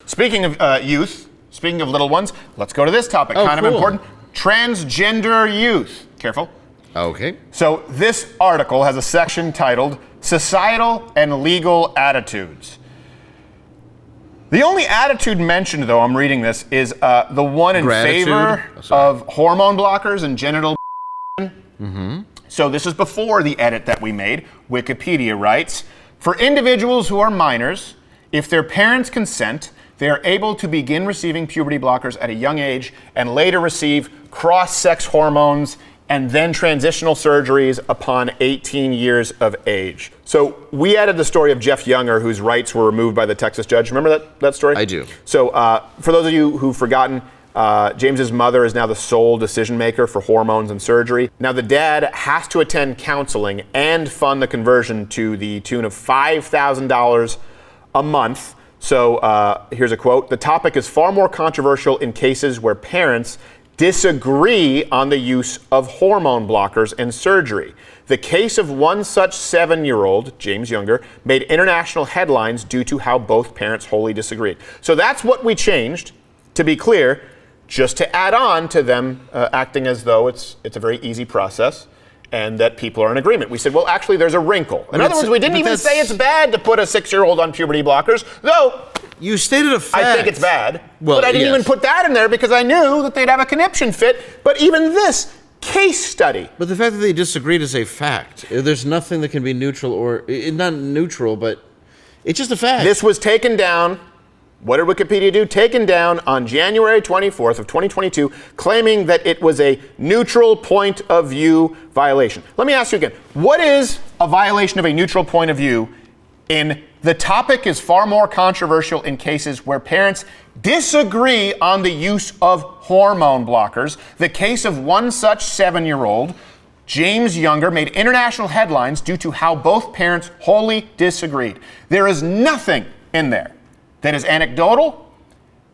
Speaking of youth, speaking of little ones, let's go to this topic. Kind of important. Transgender youth. Careful. Okay. So this article has a section titled Societal and Legal Attitudes. The only attitude mentioned, though, I'm reading this, is the one in favor of hormone blockers and genital. Mm-hmm. So this is before the edit that we made. Wikipedia writes, for individuals who are minors, if their parents consent, they are able to begin receiving puberty blockers at a young age and later receive cross-sex hormones and then transitional surgeries upon 18 years of age. So we added the story of Jeff Younger, whose rights were removed by the Texas judge. Remember that story? I do. So for those of you who've forgotten, James's mother is now the sole decision maker for hormones and surgery. Now the dad has to attend counseling and fund the conversion to the tune of $5,000 a month. So here's a quote. The topic is far more controversial in cases where parents disagree on the use of hormone blockers and surgery. The case of one such 7-year-old, James Younger, made international headlines due to how both parents wholly disagreed. So that's what we changed, to be clear, just to add on to them acting as though it's a very easy process and that people are in agreement. We said, well, actually, there's a wrinkle. In other words, we didn't even say it's bad to put a 6-year-old on puberty blockers, though you stated a fact. I think it's bad, but I didn't even put that in there because I knew that they'd have a conniption fit. But even this case study. But the fact that they disagreed is a fact. There's nothing that can be neutral or not neutral, but it's just a fact. This was taken down. What did Wikipedia do? Taken down on January 24th of 2022, claiming that it was a neutral point of view violation. Let me ask you again. What is a violation of a neutral point of view in the topic is far more controversial in cases where parents disagree on the use of hormone blockers? The case of one such 7-year-old, James Younger, made international headlines due to how both parents wholly disagreed. There is nothing in there that is anecdotal.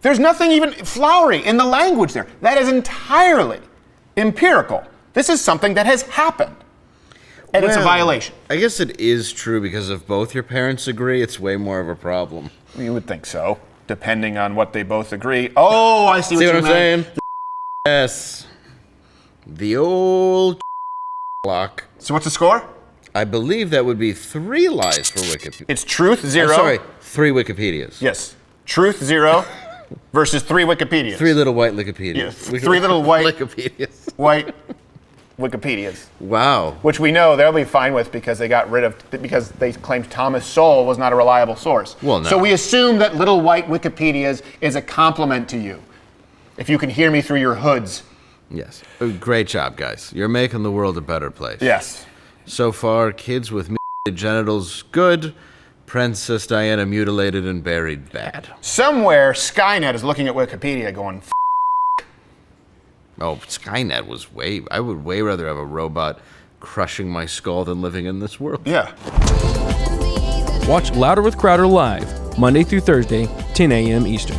There's nothing even flowery in the language there. That is entirely empirical. This is something that has happened. And it's a violation. I guess it is true because if both your parents agree, it's way more of a problem. You would think so, depending on what they both agree. Oh, I see what I'm saying? Yes. The old clock. So what's the score? I believe that would be 3 lies for Wikipedia. It's truth 0. I'm sorry, 3 Wikipedias. Yes. Truth 0 versus 3 Wikipedias. 3 little white Wikipedias. Yes. 3 little white Wikipedias. White Wikipedias. Wow. Which we know they'll be fine with because they got rid of, because they claimed Thomas Sowell was not a reliable source. Well, no. So we assume that little white Wikipedias is a compliment to you. If you can hear me through your hoods. Yes. Great job, guys. You're making the world a better place. Yes. So far, kids with mutilated genitals, good. Princess Diana mutilated and buried, bad. Somewhere, Skynet is looking at Wikipedia going, Oh, Skynet was I would way rather have a robot crushing my skull than living in this world. Yeah. Watch Louder with Crowder live, Monday through Thursday, 10 a.m. Eastern.